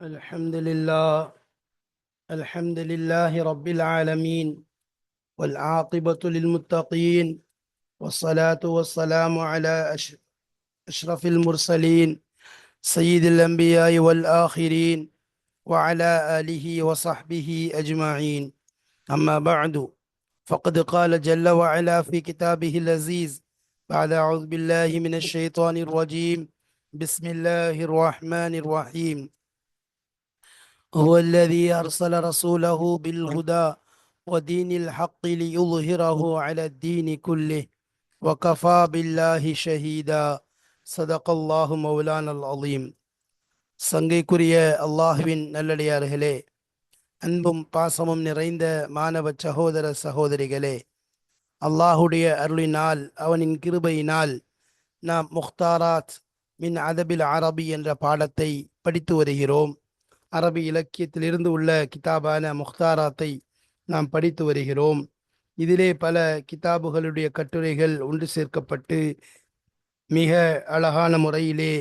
الحمد لله الحمد لله رب العالمين، والعاقبة للمتقين، والصلاة والسلام على أشرف المرسلين سيد الأنبياء والآخرين، وعلى آله وصحبه أجمعين. أما بعد، فقد قال جل وعلا في كتابه العزيز بعد أعوذ بالله من الشيطان الرجيم. بسم الله الرحمن الرحيم. هو الذي أرسل رسوله بالهدى ودين الحق ليظهره على الدين كله وكفى بالله شهيدا. صدق الله مولانا العظيم. சங்கைக்குரிய அல்லாஹுவின் நல்லடியார்களே, அன்பும் பாசமும் நிறைந்த மாணவ சகோதர சகோதரிகளே, அல்லாஹுடைய அருளினால் அவனின் கிருபையினால் நாம் முக்தாராத் மின் அதபில் அரபி என்ற பாடத்தை படித்து வருகிறோம். அரபி இலக்கியத்திலிருந்து உள்ள கிதாபான முக்தாராத்தை நாம் படித்து வருகிறோம். இதிலே பல கிதாபுகளுடைய கட்டுரைகள் ஒன்று சேர்க்கப்பட்டு மிக அழகான முறையிலே,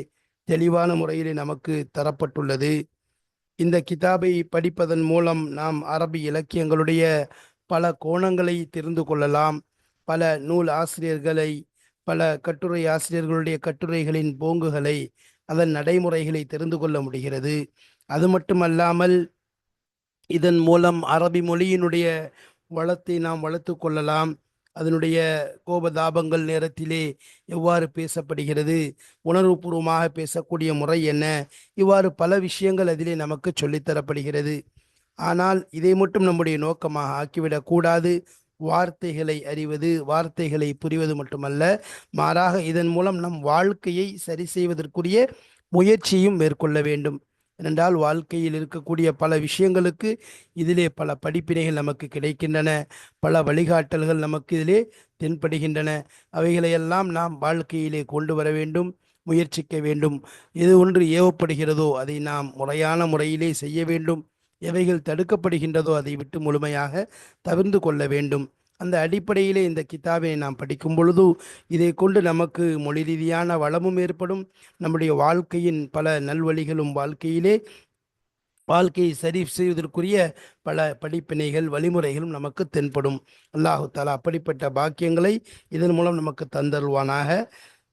தெளிவான முறையிலே நமக்கு தரப்பட்டுள்ளது. இந்த கிதாபை படிப்பதன் மூலம் நாம் அரபி இலக்கியங்களுடைய பல கோணங்களை தெரிந்து கொள்ளலாம். பல நூல் ஆசிரியர்களை, பல கட்டுரை ஆசிரியர்களுடைய கட்டுரைகளின் போங்குகளை, அதன் நடைமுறைகளை தெரிந்து கொள்ள முடிகிறது. அது மட்டுமல்லாமல் இதன் மூலம் அரபி மொழியினுடைய வளத்தை நாம் வளர்த்து கொள்ளலாம். அதனுடைய கோபதாபங்கள் நேரத்திலே எவ்வாறு பேசப்படுகிறது, உணர்வுபூர்வமாக பேசக்கூடிய முறை என்ன, இவ்வாறு பல விஷயங்கள் அதிலே நமக்கு சொல்லித்தரப்படுகிறது. ஆனால் இதை மட்டும் நம்முடைய நோக்கமாக ஆக்கிவிடக்கூடாது. வார்த்தைகளை அறிவது, வார்த்தைகளை புரிவது மட்டுமல்ல, மாறாக இதன் மூலம் நம் வாழ்க்கையை சரி செய்வதற்குரிய முயற்சியும் மேற்கொள்ள வேண்டும். ஏனென்றால் வாழ்க்கையில் இருக்கக்கூடிய பல விஷயங்களுக்கு இதிலே பல படிப்பினைகள் நமக்கு கிடைக்கின்றன, பல வழிகாட்டல்கள் நமக்கு இதிலே தென்படுகின்றன. அவைகளையெல்லாம் நாம் வாழ்க்கையிலே கொண்டு வர வேண்டும், முயற்சிக்க வேண்டும். எது ஒன்று ஏவப்படுகிறதோ அதை நாம் முறையான முறையிலே செய்ய வேண்டும். எவைகள் தடுக்கப்படுகின்றதோ அதை விட்டு முழுமையாக தவிர்ந்து கொள்ள வேண்டும். அந்த அடிப்படையிலே இந்த கிதாபினை நாம் படிக்கும் பொழுது இதை கொண்டு நமக்கு மொழி ரீதியான வளமும் ஏற்படும். நம்முடைய வாழ்க்கையின் பல நல்வழிகளும், வாழ்க்கையை சரி செய்வதற்குரிய பல படிப்பினைகள், வழிமுறைகளும் நமக்கு தென்படும். அல்லாஹு தாலா அப்படிப்பட்ட பாக்கியங்களை இதன் மூலம் நமக்கு தந்தருவானாக.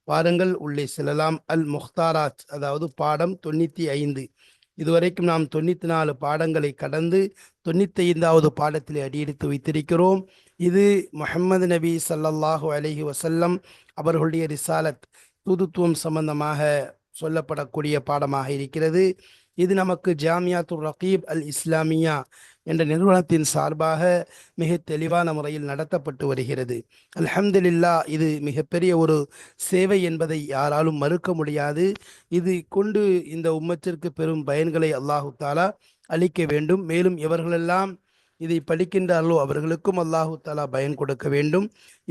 வாருங்கள் உள்ளே செல்லலாம். அல் முக்தாராத், அதாவது பாடம் 95. இதுவரைக்கும் நாம் 94 பாடங்களை கடந்து 95வது பாடத்திலே அடியெடுத்து வைத்திருக்கிறோம். இது முஹம்மது நபி ஸல்லல்லாஹு அலைஹி வஸல்லம் அவர்களுடைய ரிசாலத், தூதுத்துவம் சம்பந்தமாக சொல்லப்படக்கூடிய பாடமாக இருக்கிறது. இது நமக்கு ஜாமியாத்துர் ரகீப் அல் இஸ்லாமியா என்ற நிறுவனத்தின் சார்பாக மிக தெளிவான முறையில் நடத்தப்பட்டு வருகிறது. அல்ஹம்துலில்லாஹ், இது மிகப்பெரிய ஒரு சேவை என்பதை யாராலும் மறுக்க முடியாது. இது கொண்டு இந்த உம்மத்திற்கு பெரும் பயன்களை அல்லாஹு தாலா அளிக்க வேண்டும். மேலும் எவர்களெல்லாம் இதை படிக்கின்றார்களோ அவர்களுக்கும் அல்லாஹு தாலா பயன் கொடுக்க வேண்டும்.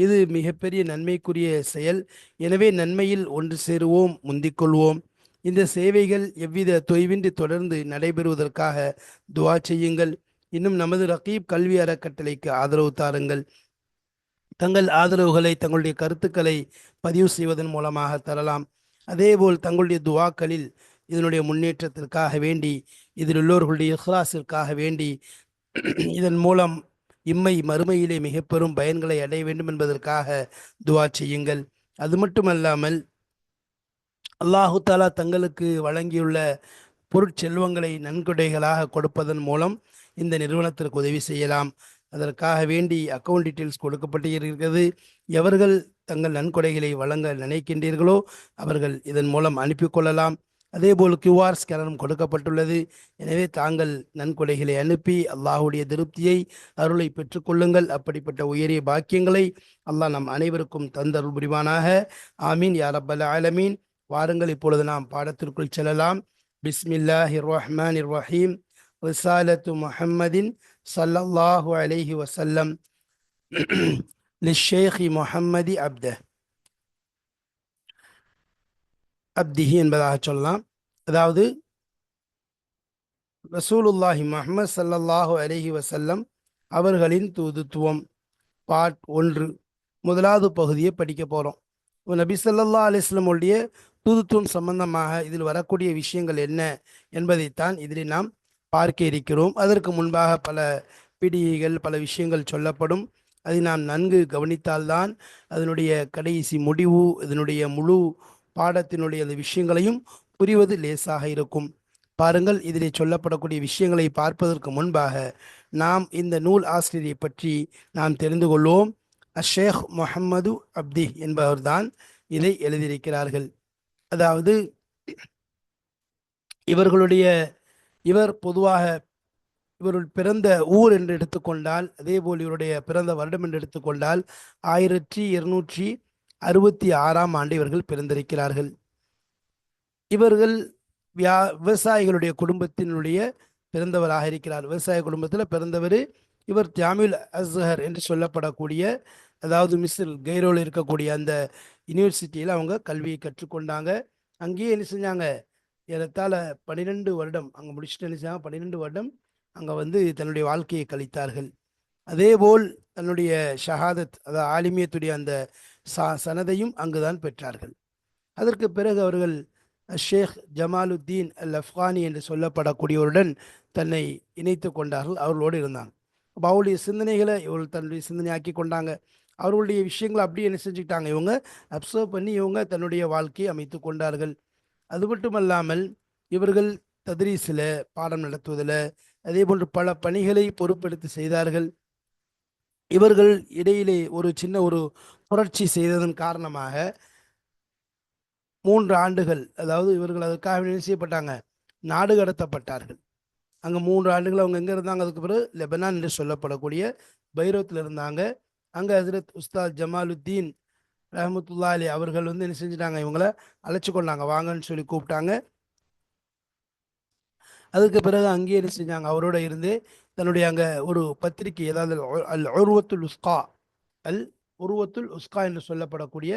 இது மிகப்பெரிய நன்மைக்குரிய செயல். எனவே நன்மையில் ஒன்று சேருவோம், முந்திக்கொள்வோம். இந்த சேவைகள் எவ்வித தொய்வின்றி தொடர்ந்து நடைபெறுவதற்காக துவா செய்யுங்கள். இன்னும் நமது ரகீப் கல்வி அறக்கட்டளைக்கு ஆதரவு தாருங்கள். தங்கள் ஆதரவுகளை, தங்களுடைய கருத்துக்களை பதிவு செய்வதன் மூலமாக தரலாம். அதேபோல் தங்களுடைய துவாக்களில் இதனுடைய முன்னேற்றத்திற்காக வேண்டி, இதில் உள்ளவர்களுடைய இஹ்லாஸிற்காக வேண்டி, இதன் மூலம் இம்மை மறுமையிலே மிக பெரும் பயன்களை அடைய வேண்டும் என்பதற்காக துவா செய்யுங்கள். அது மட்டுமல்லாமல் அல்லாஹு தாலா தங்களுக்கு வழங்கியுள்ள பொருட்செல்வங்களை நன்கொடைகளாக கொடுப்பதன் மூலம் இந்த நிறுவனத்திற்கு உதவி செய்யலாம். அதற்காக வேண்டி அக்கௌண்ட் டீட்டெயில்ஸ் கொடுக்கப்பட்டு இருக்கிறது. எவர்கள் தங்கள் நன்கொடைகளை வழங்க நினைக்கின்றீர்களோ அவர்கள் இதன் மூலம் அனுப்பி கொள்ளலாம். அதேபோல் கியூஆர் ஸ்கேனரும் கொடுக்கப்பட்டுள்ளது. எனவே தாங்கள் நன்கொடைகளை அனுப்பி அல்லாஹுடைய திருப்தியை, அருளை பெற்றுக்கொள்ளுங்கள். அப்படிப்பட்ட உயரிய பாக்கியங்களை அல்லாஹ் நம் அனைவருக்கும் தந்தருள் புரிவானாக. ஆமீன் யா ரப்பல் ஆலமீன். வாருங்கள், இப்பொழுது நாம் பாடத்திற்குள் செல்லலாம். பிஸ்மில்லாஹிர் ரஹ்மானிர் ரஹீம். ரிசாலத்து முஹம்மதின் ஸல்லல்லாஹு அலைஹி வஸல்லம் லிஷேഖி முஹம்மதி அப்திஹி என்பதாக சொல்லலாம். அதாவது ரசூலுல்லாஹி முஹம்மது ஸல்லல்லாஹு அலைஹி வஸல்லம் அவர்களின் தூதுத்துவம், பார்ட் 1, முதலாவது பகுதியை படிக்க போகிறோம். நபி ஸல்லல்லாஹு அலைஹி வஸல்லம் உடைய தூதுத்துவம் சம்பந்தமாக இதில் வரக்கூடிய விஷயங்கள் என்ன என்பதைத்தான் இதில் நாம் பார்க்க இருக்கிறோம். அதற்கு முன்பாக பல பிடிகள் பல விஷயங்கள் சொல்லப்படும். அதை நாம் நன்கு கவனித்தால்தான் அதனுடைய கடைசி முடிவு இதனுடைய முழு பாடத்தினுடைய அந்த விஷயங்களையும் புரிவது லேசாக இருக்கும். பாருங்கள், இதிலே சொல்லப்படக்கூடிய விஷயங்களை பார்ப்பதற்கு முன்பாக நாம் இந்த நூல் ஆசிரியரை பற்றி நாம் தெரிந்து கொள்வோம். ஷேக் முஹம்மது அப்தி என்பவர்தான் இதை எழுதியிருக்கிறார்கள். அதாவது இவர் பொதுவாக இவருள் பிறந்த ஊர் என்று எடுத்துக்கொண்டால், அதேபோல் இவருடைய பிறந்த வருடம் என்று எடுத்துக்கொண்டால் 1266ஆம் ஆண்டு இவர்கள் பிறந்திருக்கிறார்கள். இவர்கள் விவசாயிகளுடைய குடும்பத்தினுடைய பிறந்தவராக இருக்கிறார். விவசாய குடும்பத்தில் பிறந்தவர் இவர். ஜாமில் அஸ்ஹர் என்று சொல்லப்படக்கூடிய, அதாவது மிஸ்ர் கெய்ரோவில் இருக்கக்கூடிய அந்த யூனிவர்சிட்டியில் அவங்க கல்வியை கற்றுக்கொண்டாங்க. அங்கேயே என்ன செஞ்சாங்க, ஏறத்தாழ 12 வருடம் அங்கே முடிச்சுட்டு என்ன செஞ்சாங்க, 12 வருடம் அங்கே வந்து தன்னுடைய வாழ்க்கையை கழித்தார்கள். அதேபோல் தன்னுடைய ஷஹாதத், அதாவது ஆலிமியத்துடைய அந்த சனதையும் அங்குதான் பெற்றார்கள். அதற்கு பிறகு அவர்கள் ஷேக் ஜமாலுத்தீன் அல் அஃப்கானி என்று சொல்லப்படக்கூடியவருடன் தன்னை இணைத்து கொண்டார்கள். அவர்களோடு இருந்தாங்க. அப்போ அவருடைய சிந்தனைகளை இவர்கள் தன்னுடைய சிந்தனையாக்கி கொண்டாங்க. அவர்களுடைய விஷயங்களை அப்படியே என்ன செஞ்சுக்கிட்டாங்க, இவங்க அப்சர்வ் பண்ணி இவங்க தன்னுடைய வாழ்க்கையை அமைத்து கொண்டார்கள். அது மட்டுமல்லாமல் இவர்கள் தத்ரீஸில் பாடம் நடத்துவதில் அதே போன்று பல பணிகளை பொறுப்பெடுத்து செய்தார்கள். இவர்கள் இடையிலே ஒரு சின்ன ஒரு புரட்சி செய்ததன் காரணமாக 3 ஆண்டுகள், அதாவது இவர்கள் அதற்காக என்ன செய்யப்பட்டாங்க, நாடு கடத்தப்பட்டார்கள். அங்கே 3 ஆண்டுகள் அவங்க எங்கே இருந்தாங்க, அதுக்கு பிறகு லெபனான் என்று சொல்லப்படக்கூடிய பைரோத்தில் இருந்தாங்க. அங்கே ஹசரத் உஸ்தாத் ஜமாலுத்தீன் ரஹமத்துல்லா அலி அவர்கள் வந்து என்ன செஞ்சுட்டாங்க, இவங்களை அழைச்சி கொண்டாங்க, வாங்கன்னு சொல்லி கூப்பிட்டாங்க. அதுக்கு பிறகு அங்கேயே என்ன செஞ்சாங்க, அவரோட இருந்து தன்னுடைய அங்கே ஒரு பத்திரிகை, அதாவது அல் உருவத்துல் உஸ்கா அல் உருவத்துல் உஸ்கா என்று சொல்லப்படக்கூடிய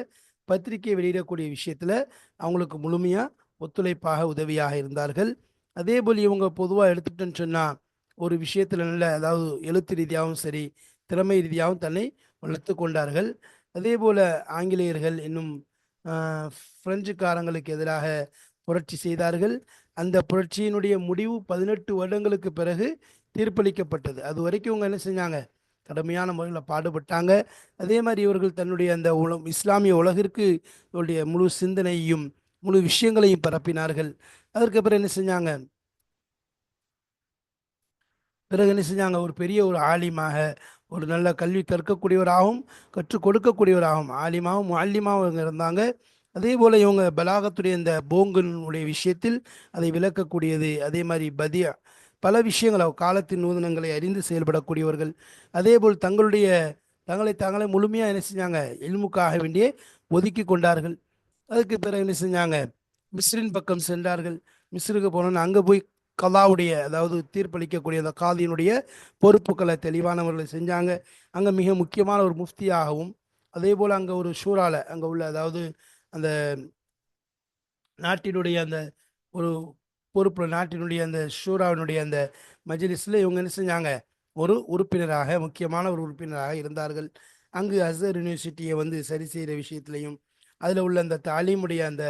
பத்திரிகை வெளியிடக்கூடிய விஷயத்தில் அவங்களுக்கு முழுமையாக ஒத்துழைப்பாக உதவியாக இருந்தார்கள். அதே போல் இவங்க பொதுவாக எடுத்துக்கிட்டோன்னு சொன்னால் ஒரு விஷயத்தில் நல்ல, அதாவது எழுத்து ரீதியாகவும் சரி திறமை ரீதியாகவும் தன்னை வளர்த்து கொண்டார்கள். அதே போல் ஆங்கிலேயர்கள் இன்னும் பிரெஞ்சுக்காரங்களுக்கு எதிராக புரட்சி செய்தார்கள். அந்த புரட்சியினுடைய முடிவு 18 வருடங்களுக்கு பிறகு தீர்ப்பளிக்கப்பட்டது. அது வரைக்கும் இவங்க என்ன செஞ்சாங்க, கடுமையான முறையில் பாடுபட்டாங்க. அதே மாதிரி இவர்கள் தன்னுடைய அந்த இஸ்லாமிய உலகிற்கு இவருடைய முழு சிந்தனையையும் முழு விஷயங்களையும் பரப்பினார்கள். அதற்கு பிறகு என்ன செஞ்சாங்க, ஒரு பெரிய ஒரு ஆலிமாக, ஒரு நல்ல கல்வி கற்கக்கூடியவராகவும் கற்றுக் கொடுக்கக்கூடியவராகவும் ஆலிமாவும் முஅல்லிமாவும் இருந்தாங்க. அதே போல் இவங்க பலாகத்துடைய இந்த போங்கனுடைய விஷயத்தில் அதை விளக்கக்கூடியது, அதே மாதிரி பதியா பல விஷயங்கள் காலத்தின் நூதனங்களை அறிந்து செயல்படக்கூடியவர்கள். அதே போல் தங்களை முழுமையாக என்ன செஞ்சாங்க, இல்முக்காக வேண்டிய ஒதுக்கி கொண்டார்கள். அதுக்கு பிறகு என்ன செஞ்சாங்க, மிஸ்ரின் பக்கம் சென்றார்கள். மிஸ்ருக்கு போனோன்னு அங்கே போய் கலாவுடைய, அதாவது தீர்ப்பளிக்கக்கூடிய அந்த காதியினுடைய பொறுப்புகளை தெளிவானவர்களை செஞ்சாங்க. அங்கே மிக முக்கியமான ஒரு முஃப்தியாகவும், அதே போல் அங்கே ஒரு ஷூரால அங்கே உள்ள, அதாவது அந்த நாட்டினுடைய அந்த ஒரு பொறுப்பு, நாட்டினுடைய அந்த ஷூராவினுடைய அந்த மஜ்லிஸில் இவங்க என்ன செஞ்சாங்க, ஒரு உறுப்பினராக, முக்கியமான ஒரு உறுப்பினராக இருந்தார்கள். அங்கு அஸ்ஹர் யூனிவர்சிட்டியை வந்து சரி செய்கிற விஷயத்திலையும், அதில் உள்ள அந்த தாலீமுடைய அந்த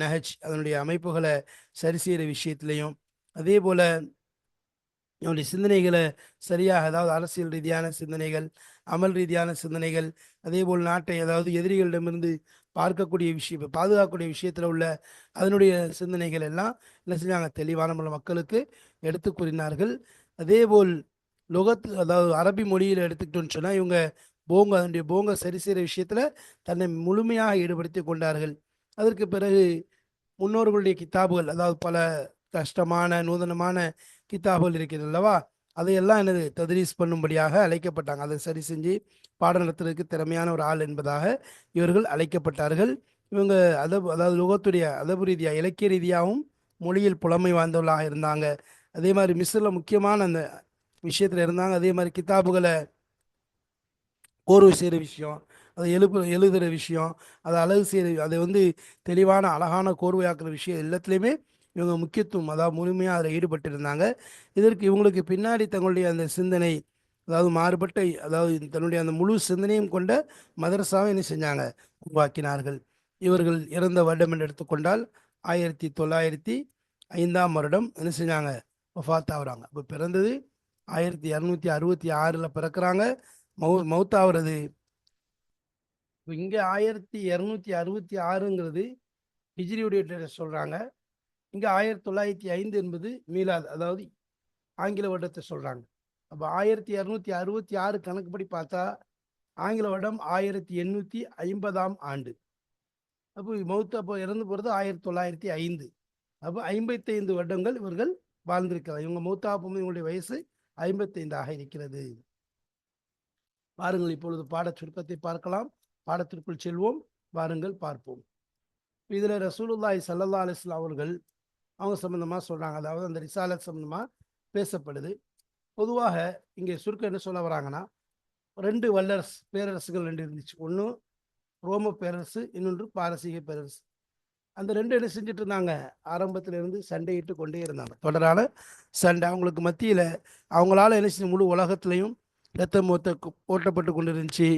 நஹஜ் அதனுடைய அமைப்புகளை சரி செய்கிற விஷயத்திலையும், அதே போல் அவனுடைய சிந்தனைகளை சரியாக, அதாவது அரசியல் ரீதியான சிந்தனைகள், அமல் ரீதியான சிந்தனைகள், அதே போல் நாட்டை, அதாவது எதிரிகளிடமிருந்து பார்க்கக்கூடிய விஷயம், பாதுகாக்கக்கூடிய விஷயத்தில் உள்ள அதனுடைய சிந்தனைகள் எல்லாம் என்ன செஞ்சாங்க, தெளிவான மக்களுக்கு எடுத்து கூறினார்கள். அதே போல் அதாவது அரபி மொழியில் எடுத்துக்கிட்டோன்னு சொன்னால் இவங்க அதனுடைய போங்க சரி செய்கிற விஷயத்தில் தன்னை முழுமையாக ஈடுபடுத்தி கொண்டார்கள். அதற்கு பிறகு முன்னோர்களுடைய கித்தாபுகள், அதாவது பல கஷ்டமான நூதனமான கித்தாபுகள் இருக்கிறது அல்லவா, அதையெல்லாம் எனது தத்ரீஸ் பண்ணும்படியாக அழைக்கப்பட்டாங்க. அதை சரி செஞ்சு பாடம் நடத்துறதுக்கு திறமையான ஒரு ஆள் என்பதாக இவர்கள் அழைக்கப்பட்டார்கள். இவங்க அதாவது லுகத்துடைய அதபு ரீதியாக, இலக்கிய ரீதியாகவும் மொழியில் புலமை வாய்ந்தவர்களாக இருந்தாங்க. அதே மாதிரி மிஸ்ரில் முக்கியமான அந்த விஷயத்தில் இருந்தாங்க. அதே மாதிரி கித்தாபுகளை கோர்வை செய்கிற விஷயம், அதை எழுதுகிற விஷயம், அதை அழகு செய்கிற, அதை வந்து தெளிவான அழகான கோர்வையாக்குற விஷயம் எல்லாத்துலேயுமே இவங்க முக்கியத்துவம், அதாவது முழுமையாக அதில் ஈடுபட்டிருந்தாங்க. இதற்கு இவங்களுக்கு பின்னாடி தங்களுடைய அந்த சிந்தனை, அதாவது மாறுபட்ட, அதாவது தன்னுடைய அந்த முழு சிந்தனையும் கொண்ட மதரசாவை என்ன செஞ்சாங்க, உருவாக்கினார்கள். இவர்கள் இறந்த வருடம் என்று எடுத்துக்கொண்டால் 1905ஆம் வருடம் என்ன செஞ்சாங்க, வஃபாத் ஆகுறாங்க. இப்போ பிறந்தது 1266 பிறக்கிறாங்க. மௌத்தாகிறது இப்போ இங்கே 1266ங்கிறது ஹிஜ்ரியுடைய டேட் சொல்கிறாங்க. இங்கே 1905 என்பது மீலாத், அதாவது ஆங்கில வருடத்தை சொல்கிறாங்க. அப்போ 1266 கணக்குப்படி பார்த்தா ஆங்கில வருடம் 1850ஆம் ஆண்டு. அப்போ இறந்து போகிறது 1905. அப்போ 55 வருடங்கள் இவர்கள் வாழ்ந்திருக்கிறார். இவங்க மௌத்தாப்பும் இவங்களுடைய வயசு 55 இருக்கிறது. பாருங்கள், இப்பொழுது பாட சுருக்கத்தை பார்க்கலாம். பாடத்திற்குள் செல்வோம், வாருங்கள் பார்ப்போம். இதுல ரசூலுல்லாஹி ஸல்லல்லாஹு அலைஹி வஸல்லம் அவர்கள் அவங்க சம்பந்தமா சொல்றாங்க, அதாவது அந்த ரிசாலத் சம்பந்தமா பேசப்படுது. பொதுவாக இங்கே சுருக்கம் என்ன சொல்ல வராங்கன்னா, 2 பேரரசுகள் 2 இருந்துச்சு. ஒன்று ரோம பேரரசு, இன்னொன்று பாரசீக பேரரசு. அந்த 2 என்ன செஞ்சுட்டு இருந்தாங்க, ஆரம்பத்திலிருந்து சண்டையிட்டு கொண்டே இருந்தாங்க. தொடரான சண்டை அவங்களுக்கு மத்தியில். அவங்களால என்ன செஞ்சு முழு உலகத்திலையும் ரத்தம் ஓட்டப்பட்டு கொண்டு இருந்துச்சு.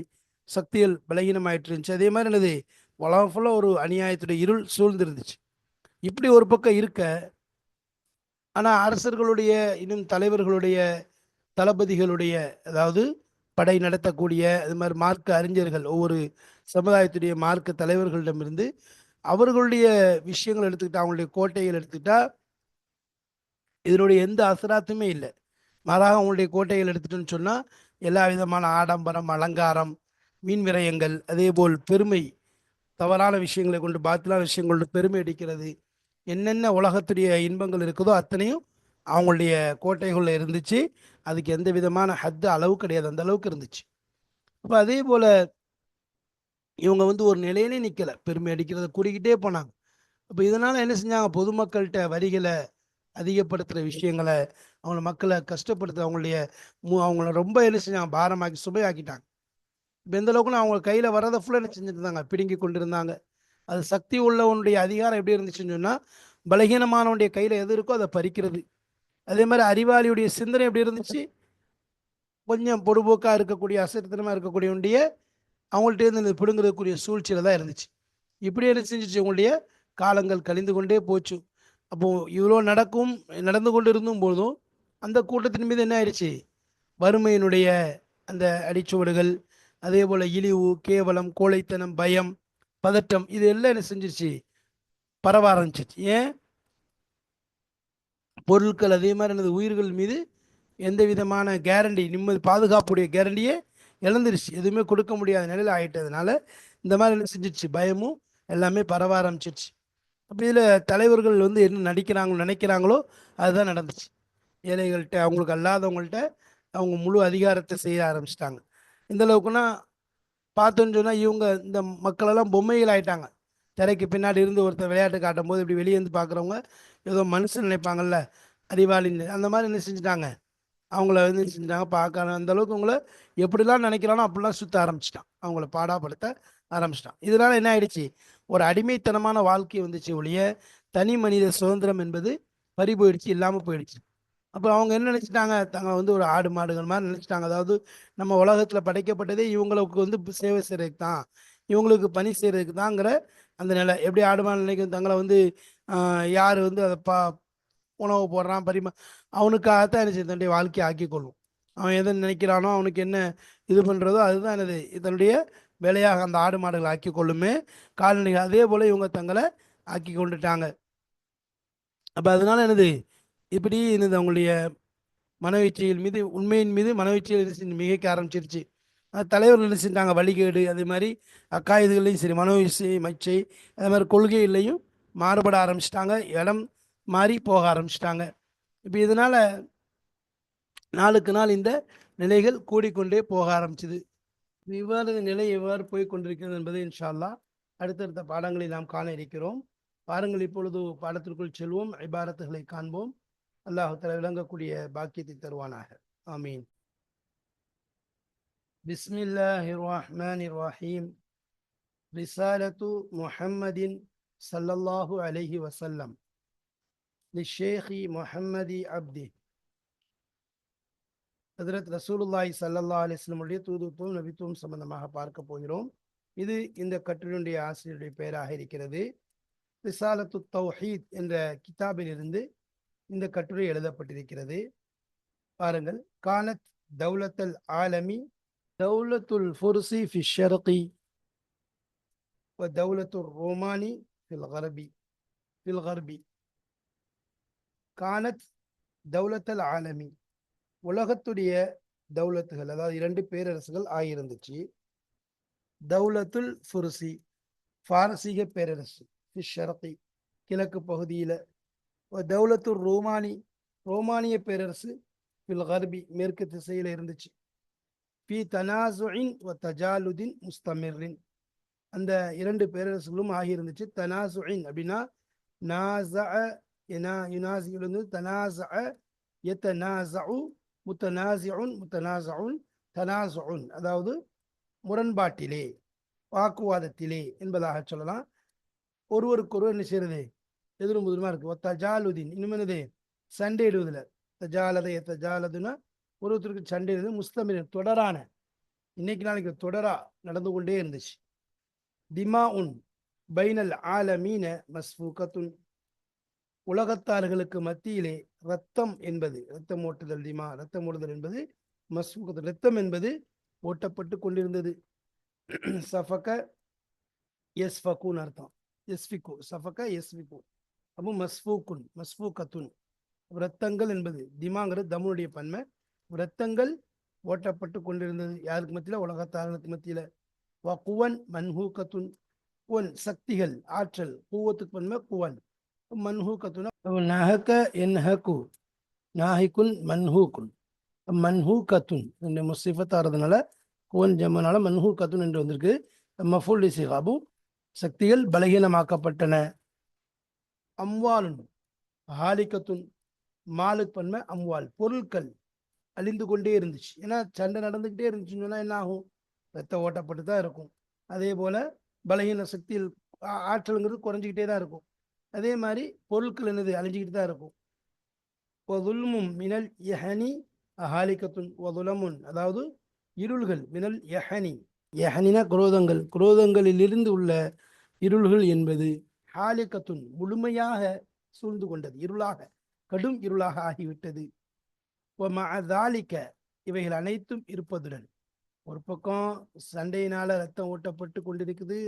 சக்திகள் பலகீனமாயிட்டு இருந்துச்சு. அதே மாதிரி என்னது, உலகம் ஃபுல்லாக ஒரு அநியாயத்துடைய இருள் சூழ்ந்திருந்துச்சு. இப்படி ஒரு பக்கம் இருக்க, ஆனால் அரசர்களுடைய இன்னும் தலைவர்களுடைய தளபதிகளுடைய, அதாவது படை நடத்தக்கூடிய அது மாதிரி மார்க்க அறிஞர்கள், ஒவ்வொரு சமுதாயத்துடைய மார்க்க தலைவர்களிடமிருந்து அவர்களுடைய விஷயங்கள் எடுத்துக்கிட்டா, அவங்களுடைய கோட்டைகள் எடுத்துக்கிட்டா இதனுடைய எந்த அசராத்துமே இல்லை. மாறாக அவங்களுடைய கோட்டைகள் எடுத்துட்டோன்னு சொன்னால் எல்லா விதமான ஆடம்பரம், அலங்காரம், மீன் விரயங்கள், அதே போல் பெருமை, தவறான விஷயங்களை கொண்டு, பாத்திலான விஷயங்கள் கொண்டு பெருமை அடிக்கிறது, என்னென்ன உலகத்துடைய இன்பங்கள் இருக்குதோ அத்தனையும் அவங்களுடைய கோட்டைகளில் இருந்துச்சு. அதுக்கு எந்த விதமான ஹத்து அளவு கிடையாது, அந்த அளவுக்கு இருந்துச்சு. அப்போ அதே போல் இவங்க ஒரு நிலையிலே நிற்கலை, பெருமை அடிக்கிறத கூறிக்கிட்டே போனாங்க. அப்போ இதனால் என்ன செஞ்சாங்க, பொதுமக்கள்கிட்ட வரிகளை அதிகப்படுத்துகிற விஷயங்களை, அவங்கள மக்களை கஷ்டப்படுத்த, அவங்கள ரொம்ப என்ன செஞ்சாங்க, பாரமாக்கி சுமையாக்கிட்டாங்க. இப்போ எந்த அளவுக்குன்னு அவங்க கையில் வரதை ஃபுல்லாக என்ன செஞ்சுட்டு இருந்தாங்க, பிடுங்கி கொண்டு இருந்தாங்க. அது சக்தி உள்ளவனுடைய அதிகாரம் எப்படி இருந்துச்சுன்னு சொன்னால், பலகீனமானவனுடைய கையில் எது இருக்கோ அதை பறிக்கிறது. அதே மாதிரி அறிவாளியுடைய சிந்தனை எப்படி இருந்துச்சு, கொஞ்சம் பொடுபோக்காக இருக்கக்கூடிய, அசரித்தனமாக இருக்கக்கூடியவனுடைய அவங்கள்ட்ட இருந்து பிடுங்குறதுக்குரிய சூழ்ச்சியில் தான் இருந்துச்சு. இப்படி என்ன செஞ்சிச்சு, உங்களுடைய காலங்கள் கழிந்து கொண்டே போச்சு. அப்போ இவ்வளோ நடந்து கொண்டு இருந்தும் போதும் அந்த கூட்டத்தின் மீது என்ன ஆயிடுச்சு, வறுமையினுடைய அந்த அடிச்சுவடுகள், அதே போல் இழிவு, கேவலம், கோழைத்தனம், பயம், பதட்டம், இது எல்லாம் என்ன செஞ்சிருச்சு, பரவ ஆரம்பிச்சிச்சு. ஏன், பொருட்கள் அதே மாதிரி எனது உயிர்கள் மீது எந்த விதமான கேரண்டி, நிம்மதி, பாதுகாப்புடைய கேரண்டியே இழந்துருச்சு. எதுவுமே கொடுக்க முடியாத நிலையில் ஆகிட்டதுனால இந்த மாதிரி என்ன செஞ்சிருச்சு, பயமும் எல்லாமே பரவ ஆரம்பிச்சிருச்சு. அப்போ இதில் தலைவர்கள் என்ன நினைக்கிறாங்களோ அதுதான் நடந்துச்சு. ஏழைகள்கிட்ட, அவங்களுக்கு அல்லாதவங்கள்ட்ட அவங்க முழு அதிகாரத்தை செய்ய ஆரம்பிச்சிட்டாங்க. இந்த அளவுக்குன்னா பார்த்தோன்னு சொன்னால் இவங்க இந்த மக்களெல்லாம் பொம்மைகள் ஆயிட்டாங்க. திரைக்கு பின்னாடி இருந்து ஒருத்தர் விளையாட்டு காட்டும் போது இப்படி வெளியே இருந்து பார்க்குறவங்க ஏதோ மனுஷன் நினைப்பாங்கல்ல, அறிவாளின்னு, அந்த மாதிரி என்ன செஞ்சுட்டாங்க, அவங்கள செஞ்சாங்க பார்க்க. அந்த அளவுக்கு அவங்கள எப்படிலாம் நினைக்கிறானோ அப்படிலாம் சுற்ற ஆரம்பிச்சிட்டான், அவங்கள பாடாப்படுத்த ஆரம்பிச்சிட்டான். இதனால என்ன ஆயிடுச்சு, ஒரு அடிமைத்தனமான வாழ்க்கை வந்துச்சு ஒழிய தனி மனித சுதந்திரம் என்பது பறி போயிடுச்சு, இல்லாமல் போயிடுச்சு. அப்போ அவங்க என்ன நினச்சிட்டாங்க, தங்களை ஒரு ஆடு மாடுகள் மாதிரி நினச்சிட்டாங்க. அதாவது நம்ம உலகத்தில் படைக்கப்பட்டதே இவங்களுக்கு சேவை செய்கிறதுக்கு தான், இவங்களுக்கு பணி செய்கிறதுக்கு தாங்கிற அந்த நிலை. எப்படி ஆடு மாடு நினைக்கும், தங்களை யார் அதை உணவு போடுறான், அவனுக்காகத்தான் என்ன செய்ய தன்னுடைய வாழ்க்கையை ஆக்கி கொள்ளும். அவன் எதை நினைக்கிறானோ, அவனுக்கு என்ன இது பண்ணுறதோ அதுதான் என்னது இதனுடைய வேலையாக அந்த ஆடு மாடுகள் ஆக்கி கொள்ளுமே, கால்நடைகள். அதே போல் இவங்க தங்களை ஆக்கி கொண்டுட்டாங்க. அப்போ அதனால என்னது, இப்படி என்னது அவங்களுடைய மனவீழ்ச்சிகள் மீது, உண்மையின் மீது மனவீழ்ச்சிகள் மிகைக்க ஆரம்பிச்சிருச்சு. தலைவர்கள் என்ன செஞ்சாங்க, வழிகேடு, அதே மாதிரி அக்காயுதுகளையும் சரி, மனோவிசை மச்சை, அதே மாதிரி கொள்கைகளையும் மாறுபட ஆரம்பிச்சிட்டாங்க, இடம் மாறி போக ஆரம்பிச்சிட்டாங்க. இப்போ இதனால் நாளுக்கு நாள் இந்த நிலைகள் கூடிக்கொண்டே போக ஆரம்பிச்சுது. இவ்வாறு நிலை எவ்வாறு போய் கொண்டிருக்கிறது என்பதை இன்ஷா அல்லாஹ் அடுத்தடுத்த பாடங்களை நாம் காண இருக்கிறோம். பாருங்கள், இப்பொழுது பாடத்திற்குள் செல்வோம், இபாரத்துகளை காண்போம். அல்லாஹ் தஆலா விளங்கக்கூடிய பாக்கியத்தை தருவானாக. ஆமீன். பிஸ்மில்லாஹிர் ரஹ்மானிர் ரஹீம். ரிசாலத்து முஹம்மதின் ஸல்லல்லாஹு அலைஹி வஸல்லம் லிஷேഖி முஹம்மதி அப்தி. ஹஜ்ரத் ரசூலுல்லாஹி ஸல்லல்லாஹு அலைஹி வஸல்லம் உடைய தூதுத்துவம், நபித்துவம் சம்பந்தமாக பார்க்க போகிறோம். இது இந்த கட்டுரையுடைய ஆசிரியருடைய பெயராக இருக்கிறது. ரிசாலத்து தௌஹீத் என்ற கிதாபிலிருந்து இந்த கட்டுரை எழுதப்பட்டிருக்கிறது. பாருங்கள். கானத் தௌலத்தல் ஆலமி தௌலத்துல் ஃபுர்சி ஃபி ஷர்கி வ தௌலத்துர் ரோமானி ஃபில் கர்பி. கானத் தௌலத்தல் ஆலமி, உலகத்துடைய தௌலத்துகள், அதாவது 2 பேரரசுகள் ஆகியிருந்துச்சு. தௌலத்துல் ஃபுர்சி, பாரசீக பேரரசு, ஷரகி, கிழக்கு பகுதியில. தௌலத்துர் ரோமானி, ரோமானிய பேரரசு, ஃபில் கர்பி, மேற்கு திசையில இருந்துச்சு. ஃபி தனாசுஇன் வ தஜாலுதின் முஸ்தமிரின், அந்த 2 பேரரசுகளும் ஆகியிருந்துச்சு. தனாசுஇன் அப்படின்னா நாஸஅ யுனாஸிலிருந்து தனாஸஅ யதனாஸஉ முத்தனாஸிஉன் முத்தனாஸஉன் தனாஸுன், அதாவது முரண்பாட்டிலே, வாக்குவாதத்திலே என்பதாக சொல்லலாம். ஒருவருக்கொருவர் என்ன செய்யறது, எதிரும் புதிருமா இருக்கு. தஜாலுதீன், இன்னும் என்னது, சண்டையிடுவதில். தஜாலதை தஜாலதுன்னா ஒருவருக்கு சண்டையிடுவது. முஸ்தமிர், தொடரான, இன்னைக்கு நாளைக்கு தொடரா நடந்து கொண்டே இருந்துச்சு. திமா உன் பைனல் ஆலமீன மஸ்ஃபூகத்துன், உலகத்தார்களுக்கு மத்தியிலே ரத்தம் என்பது, ரத்தம் ஓட்டுதல், திமா ரத்தம் ஓட்டுதல் என்பது, மஸ்ஃபூகத்துன் ரத்தம் என்பது ஓட்டப்பட்டு கொண்டிருந்தது. சஃபக யஸ்ஃபகுன் அர்த்தம், யஸ்ஃபிகு, சஃபக யஸ்ஃபிகு. அப்போ மஸ்ஃபூக்குன் மஸ்ஃபூகத்துன், ரத்தங்கள் என்பது, திமாங்கிறது தம்முடைய பன்மை. ரத்தங்கள் ஓட்டப்பட்டு கொண்டிருந்தது. யாருக்கு மத்தியில, உலகத்தார்களுக்கு மத்தியில. குவன் மன்ஹூகத்துன், குவன் சக்திகள், ஆற்றல், கூவத்துக்கு பன்மை குவன். மன்ஹூகத்துன் நஹக என்ஹகு, நாஹிகுன் மன்ஹூகுன், மன்ஹூகத்துன் இந்த முஸ்ஸிஃபத்தாகிறதுனால குவன் ஜம்மனால மன்ஹூகத்துன் என்று வந்திருக்கு. மஃபூல் சிகாபு, சக்திகள் பலகீனமாக்கப்பட்டன. அம்வாலுன் ஹாலிகத்துன், மாலுக் பன்மை அம்வால், பொருட்கள் அழிந்து கொண்டே இருந்துச்சு. ஏன்னா சண்டை நடந்துக்கிட்டே இருந்துச்சுன்னு சொன்னா என்ன ஆகும், ரத்த ஓட்டப்பட்டு தான் இருக்கும். அதே போல பலகீன சக்தியில் ஆற்றலுங்கிறது குறைஞ்சிக்கிட்டே தான் இருக்கும். அதே மாதிரி பொருட்கள் என்னது, அழிஞ்சிக்கிட்டு தான் இருக்கும். ஒதுல்மும் மினல் யஹனி ஹாலிகத்துன் ஒதுலமுன், அதாவது இருள்கள், மினல் யஹனி, யஹனினா குரோதங்கள், குரோதங்களிலிருந்து உள்ள இருள்கள் என்பது ஹாலிகத்துன் முழுமையாக சூழ்ந்து கொண்டது, இருளாக, கடும் இருளாக ஆகிவிட்டது. இவைகள் அனைத்தும் இருப்பதுடன், ஒரு பக்கம் சண்டையினால ரத்தம் ஓட்டப்பட்டு கொண்டிருக்குது,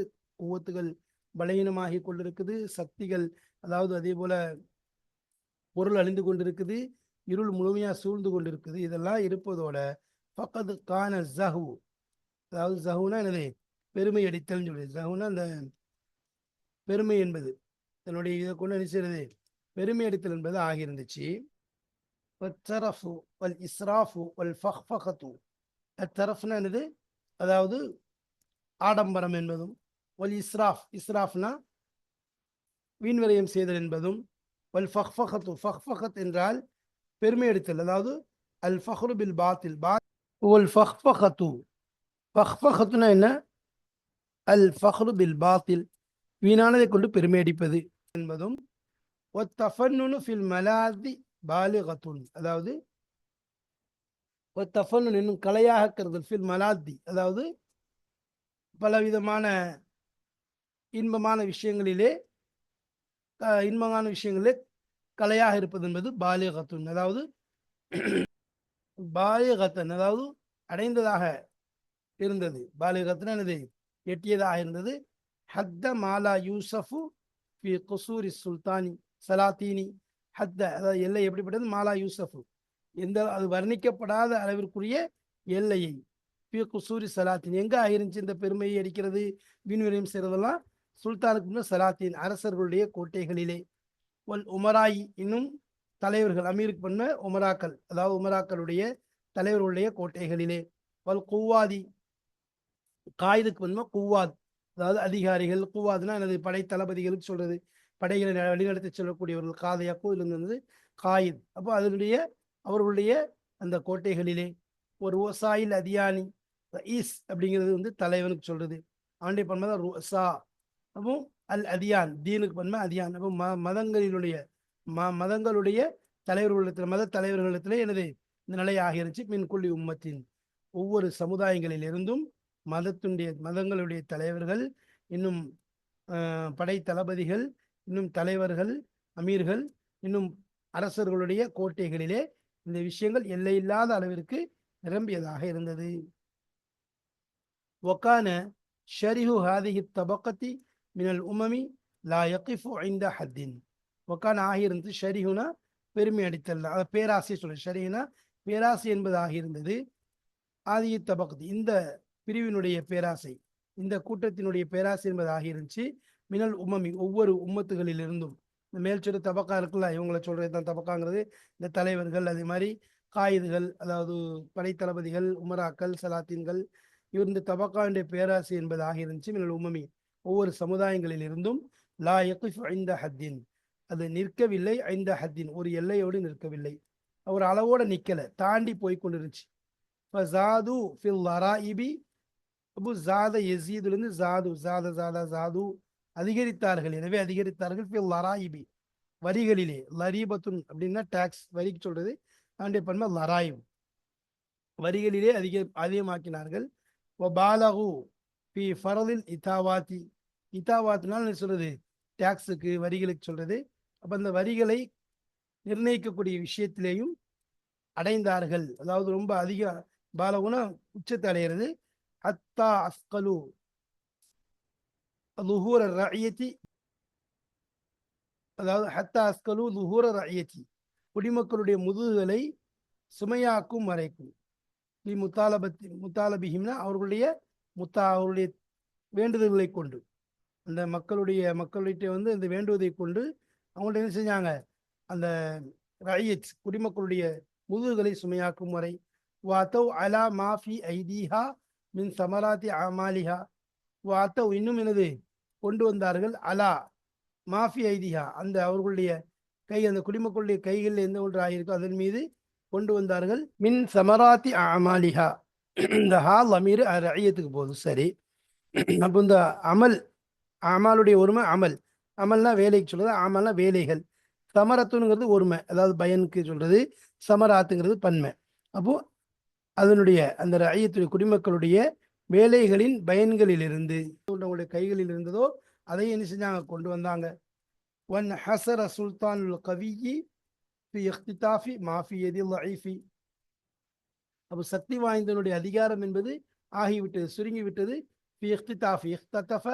குவத்துகள் பலகீனமாகி கொண்டிருக்குது, சக்திகள், அதாவது அதே போல பொருள் அழிந்து கொண்டிருக்குது, இருள் முழுமையா சூழ்ந்து கொண்டிருக்குது. இதெல்லாம் இருப்பதோட பக்கத்து கான ஜஹு, அதாவது ஜஹுனா என்னது, பெருமை அடித்தல் சொல்லி. ஜஹுனா அந்த பெருமை என்பது, தன்னுடைய இதை கொண்டு நினைச்சது பெருமை அடித்தல் என்பது ஆகியிருந்துச்சு. என்னது, அதாவது ஆடம்பரம் என்பதும், இஸ்ராஃப்னா வீண்விரயம் செய்தல் என்பதும், என்றால் பெருமை எடுத்தல், அதாவது அல் ஃபஹ்ரு பில் பாத்தில், என்ன, அல் ஃபஹ்ரு பில் பாத்தில், வீணானதை கொண்டு பெருமை அடிப்பது என்பதும். ஃபில் மலாதி பாலிகத்துன், அதாவது இன்னும் கலையாக கருதல், ஃபில் மலாதி, அதாவது பலவிதமான இன்பமான விஷயங்களிலே கலையாக இருப்பது என்பது பாலிகத்துன், அதாவது பாலிகத்தன், அதாவது அடைந்ததாக இருந்தது. பாலிகத்தன் என்னது, எட்டியதாக இருந்தது. ஹத்த மாலா யூசஃபு ஃபி குசூரி சுல்தானி சலாத்தீனி, ஹத்த அதாவது எல்லை எப்படிப்பட்டது, மாலா யூசஃபு எந்த, அது வர்ணிக்கப்படாத அளவிற்குரிய எல்லையை, ஃபி குசூரி சலாத்தீன், எங்க ஆயிருந்துச்சு இந்த பெருமையை அடிக்கிறது, வீண்விரயம் செய்யறதெல்லாம், சுல்தானுக்கு முன்னர் சலாத்தீன், அரசர்களுடைய கோட்டைகளிலே. ஒல் உமராயி, இன்னும் தலைவர்கள், அமீருக்கு பண்ண உமராக்கள், அதாவது உமராக்களுடைய தலைவர்களுடைய கோட்டைகளிலே. வல் குவாதி, காயிதுக்கு பண்ண குவாத், அதாவது அதிகாரிகள். குவாதுனா எனது படை தளபதிகளுக்கு சொல்றது, படைகளை வழிநடத்தி செல்லக்கூடியவர்கள். காதையாக்கோ இருந்தது காயித். அப்போ அதனுடைய அவர்களுடைய அந்த கோட்டைகளிலே. ஒரு ருவசாயில் அதியானி, ரஈஸ் அப்படிங்கிறது தலைவனுக்கு சொல்றது, அவனுடைய பன்மை தான் ருவசா. அப்போ அல் அதியான், தீனுக்கு பன்மை அதியான். அப்போ மதங்களுடைய தலைவர்களிடத்தில், மத தலைவர்களிடத்திலே எனது இந்த நிலை ஆகிருச்சு. மின் குள்ளி உம்மத்தின், ஒவ்வொரு சமுதாயங்களிலிருந்தும் மதங்களுடைய தலைவர்கள், இன்னும் படை தளபதிகள், இன்னும் தலைவர்கள், அமீர்கள், இன்னும் அரசர்களுடைய கோட்டைகளிலே இந்த விஷயங்கள் எல்லையில்லாத அளவிற்கு நிரம்பியதாக இருந்தது. وكان شره هذه الطبقة من الأمم لا يقف عند حد. وكان ஆகியிருந்தது ஷரிஹுனா பெருமை அடித்தல், பேராசை சொல்ல, ஷரிஹுனா பேராசை என்பதாக இருந்தது. ஆதி தபக்தி இந்த பிரிவினுடைய பேராசை, இந்த கூட்டத்தினுடைய பேராசை என்பதாக இருந்துச்சு. மினல் உமமி ஒவ்வொரு உம்மத்துகளிலிருந்தும். இந்த மேல்சொல்ல தபக்கா இருக்குல்ல, இவங்களை சொல்றது தான் தபக்காங்கிறது. இந்த தலைவர்கள், அதே மாதிரி காயிதுகள், அதாவது படைத்தளபதிகள், உமராக்கள், சலாத்தீன்கள், இவர் இந்த தபக்காவுடைய பேராசை என்பதாக இருந்துச்சு. மினல் உமமி ஒவ்வொரு சமுதாயங்களில் இருந்தும். லா யகிஃப் ஐந்த ஹத்தின் அது நிற்கவில்லை, ஐந்த ஹத்தின் ஒரு எல்லையோடு நிற்கவில்லை, ஒரு அளவோட நிக்கல, தாண்டி போய் கொண்டிருந்துச்சு. ஃபஸாது ஃபில் லராயிபி அபு ஜாத யசீதுலேருந்து ஜாது ஜாத ஜாதா ஜாது அதிகரித்தார்கள், எனவே அதிகரித்தார்கள். ஃபில் லராயிபி வரிகளிலே, லரீபத்துன் அப்படின்னா டாக்ஸ், வரிக்கு சொல்றது. அதனுடைய பன்மை லராயிப், வரிகளிலே அதிகமாக்கினார்கள். பாலகு பி ஃபரலில் இதாவாத்தி, இதாவாத்தினால் சொல்றது டாக்ஸுக்கு, வரிகளுக்கு சொல்றது. அப்ப அந்த வரிகளை நிர்ணயிக்கக்கூடிய விஷயத்திலேயும் அடைந்தார்கள், அதாவது ரொம்ப அதிக பாலகுனா உச்சத்தை அடைகிறது. ஹத்தா அஸ்கலு லுஹூர ரஅயத்தி, அதாவது ஹத்தா அஸ்கலு லுஹூர ரஅயத்தி குடிமக்களுடைய முதுகுகளை சுமையாக்கும் வரைக்கும். முத்தாலபிஹிம்னா அவர்களுடைய அவர்களுடைய வேண்டுதல்களை கொண்டு, அந்த மக்களுடைய வந்து இந்த வேண்டுவதை கொண்டு அவங்கள்ட்ட என்ன செஞ்சாங்க, அந்த ரயத் குடிமக்களுடைய முதுகுகளை சுமையாக்கும் வரை. வாத்தவ் அலா மாஃபி ஐதீஹா மின் சமராத்தி அமாலிஹா. வாத்தவ் இன்னும் எனது கொண்டு வந்தார்கள், அலா மாஃபி ஐதீஹா அந்த அவர்களுடைய கை, அந்த குடிமக்களுடைய கைகளில் எந்த ஒன்று ஆகியிருக்கோ அதன் மீது கொண்டு வந்தார்கள். மின் சமராத்தி அமாலிஹா, இந்த ஹால் அமீர் ரயத்துக்கு போதும். சரி, அப்போ இந்த அமல், அமாலுடைய ஒருமை அமல், அமல்னா வேலைக்கு சொல்றது, அமல்னா வேலைகள். சமரத்துங்கிறது ஒருமை, அதாவது பயனுக்கு சொல்றது, சமராத்துங்கிறது பன்மை. அப்போ அதனுடைய அந்த ரயத்துடைய குடிமக்களுடைய வேலைகளின் பயன்களிலிருந்து அவங்களுடைய கைகளில் இருந்ததோ அதை என்ன செஞ்சாங்க, கொண்டு வந்தாங்க. ஒன் ஹசர சுல்தானுல் கவியி ஃபி இக்திதாஃபி மாஃபி யதில் லைஃபி. அப்போ சக்தி வாய்ந்தனுடைய அதிகாரம் என்பது ஆகிவிட்டது, சுருங்கிவிட்டது. ஃபி இக்திதாஃபி இக்ததஃப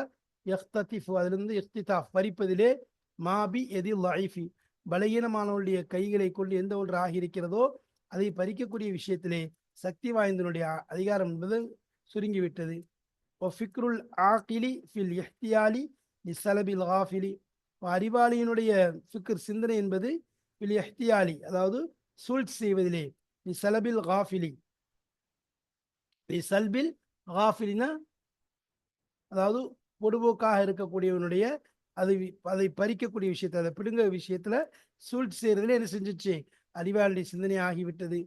யக்ததிஃபு, அதிலிருந்து இக்திதாஃப் பறிப்பதிலே, மாபி எதில் லைஃபி பலகீனமானவருடைய கைகளை கொண்டு எந்த ஒன்று ஆகியிருக்கிறதோ அதை பறிக்கக்கூடிய விஷயத்திலே சக்தி வாய்ந்தனுடைய அதிகாரம் என்பது சுருங்கிவிட்டது. ஃபிக்ருல் ஆகிலி ஃபில் இஹ்தியாலி லிசலபில் காஃபிலி, அறிவாளியினுடைய ஃபிக்ர் சிந்தனை என்பது ஃபில் இஹ்தியாலி அதாவது சூழ்ச்சி செய்வதிலே, லிசலபில் காஃபிலி, லிசல்பில் காஃபிலினா அதாவது பொடுபோக்காக இருக்கக்கூடியவனுடைய அதை பறிக்கக்கூடிய விஷயத்தை, அதை பிடுங்க விஷயத்துல சூழ்ச்சி செய்யறதுல என்ன செஞ்சிச்சு, அறிவாளுடைய சிந்தனை ஆகிவிட்டது.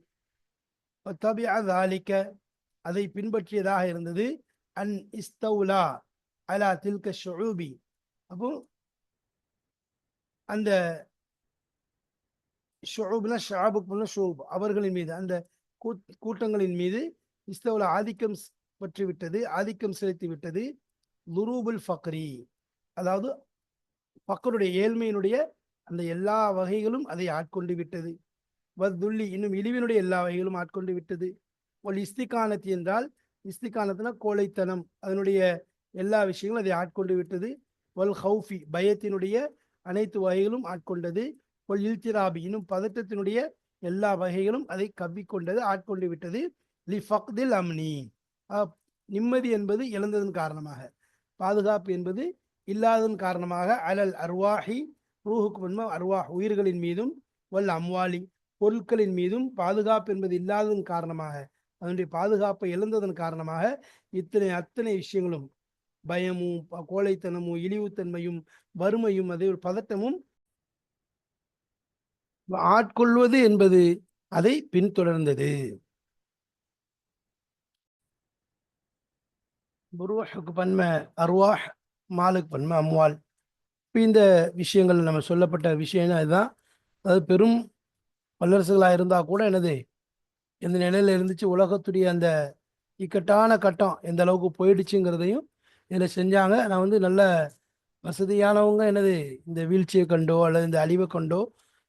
அதை பின்பற்றியதாக இருந்தது. அன் இஸ்தௌலா அலா தில்க ஷுஊபி, அப்போ அந்த ஷுஊப்னா ஷாபுக்குள்ள ஷுஊப் அவர்களின் மீது, அந்த கூட்டங்களின் மீது இஸ்தௌலா ஆதிக்கம் பற்றி விட்டது, ஆதிக்கம் செலுத்தி விட்டது. லுரூபுல் ஃபக்ரி அதாவது ஃபக்ருடைய ஏழ்மையினுடைய அந்த எல்லா வகைகளும் அதை ஆட்கொண்டு விட்டது. வத்துல்லி இன்னும் இழிவினுடைய எல்லா வகைகளும் ஆட்கொண்டு விட்டது. ஒரு இஸ்திகானத்து என்றால், இஸ்திகானத்துனா கோழைத்தனம், அதனுடைய எல்லா விஷயங்களும் அதை ஆட்கொண்டு விட்டது. வல் ஹவுஃபி பயத்தினுடைய அனைத்து வகைகளும் ஆட்கொண்டது. ஒல் இல்திராபி இன்னும் பதட்டத்தினுடைய எல்லா வகைகளும் அதை கவ்விக்கொண்டது, ஆட்கொண்டு விட்டது. லி ஃபக்தில் அம்னி நிம்மதி என்பது இழந்ததன் காரணமாக, பாதுகாப்பு என்பது இல்லாததன் காரணமாக. அலல் அர்வாஹி ரூஹுக்கு முன்ம அர்வாஹ் உயிர்களின் மீதும், வல் அம்வாலி பொருட்களின் மீதும் பாதுகாப்பு என்பது இல்லாததன் காரணமாக, அதனுடைய பாதுகாப்பை இழந்ததன் காரணமாக அத்தனை விஷயங்களும், பயமும் கோழைத்தனமும் இழிவுத்தன்மையும் வறுமையும் அதே ஒரு பதட்டமும் ஆட்கொள்வது என்பது அதை பின்தொடர்ந்தது. புருஹுக்கு பன்மை அர்வாஹ், மாலுக்கு பன்மை அம்வால். இப்போ இந்த விஷயங்கள் நம்ம சொல்லப்பட்ட விஷயம்னா இதுதான். அதாவது பெரும் வல்லரசுகளாக இருந்தால் கூட என்னது எந்த நிலையில இருந்துச்சு, உலகத்துடைய அந்த இக்கட்டான கட்டம் எந்த அளவுக்கு போயிடுச்சுங்கிறதையும் இதில் செஞ்சாங்க. நான் வந்து நல்ல வசதியானவங்க என்னது இந்த வீழ்ச்சியை கண்டோ அல்லது இந்த அழிவை கண்டோ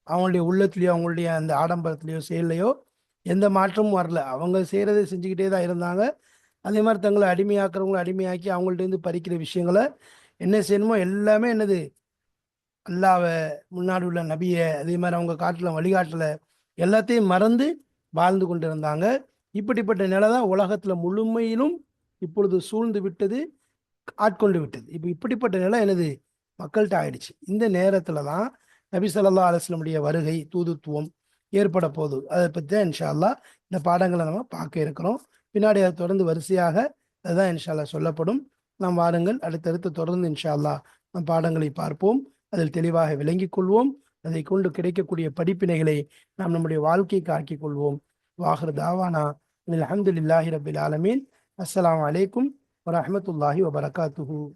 அவங்களுடைய உள்ளத்துலேயோ அவங்களுடைய அந்த ஆடம்பரத்துலேயோ செயல்லையோ எந்த மாற்றமும் வரல. அவங்க செய்கிறதை செஞ்சுக்கிட்டே தான் இருந்தாங்க. அதே மாதிரி தங்களை அடிமையாக்குறவங்களை அடிமையாக்கி அவங்கள்ட்டேருந்து பறிக்கிற விஷயங்களை என்ன செய்யணுமோ எல்லாமே என்னது அல்லாவை, முன்னாடி உள்ள நபியை, அதே மாதிரி அவங்க காட்டில் வழிகாட்டலை எல்லாத்தையும் மறந்து வாழ்ந்து கொண்டு இருந்தாங்க. இப்படிப்பட்ட நிலை தான் உலகத்தில் முழுமையிலும் இப்பொழுது சூழ்ந்து விட்டது, ஆட்கொண்டு விட்டது. இப்போ இப்படிப்பட்ட நிலை எனது மக்கள்கிட்ட ஆயிடுச்சு. இந்த நேரத்தில் தான் நபி ஸல்லல்லாஹு அலைஹி வஸல்லம் வருகை, தூதுத்துவம் ஏற்பட போகுது. அதை பற்றி தான் இன்ஷா அல்லாஹ் இந்த பாடங்களை நம்ம பார்க்க இருக்கிறோம். பின்னாடி அதை தொடர்ந்து வரிசையாக அதுதான் இன்ஷா அல்லாஹ் சொல்லப்படும். நாம் வாருங்கள் அடுத்தடுத்து தொடர்ந்து இன்ஷா அல்லாஹ் நம் பாடங்களை பார்ப்போம். அதில் தெளிவாக விளங்கிக் கொள்வோம். அதை கொண்டு கிடைக்கக்கூடிய படிப்பினைகளை நாம் நம்முடைய வாழ்க்கைக்கு ஆக்கிக் கொள்வோம். வாஹிர் தாவானா அல்ஹம்துலில்லாஹி ரப்பில் ஆலமீன். அஸ்ஸலாமு அலைக்கும் வரஹ்மத்துல்லாஹி வபரகாத்துஹு.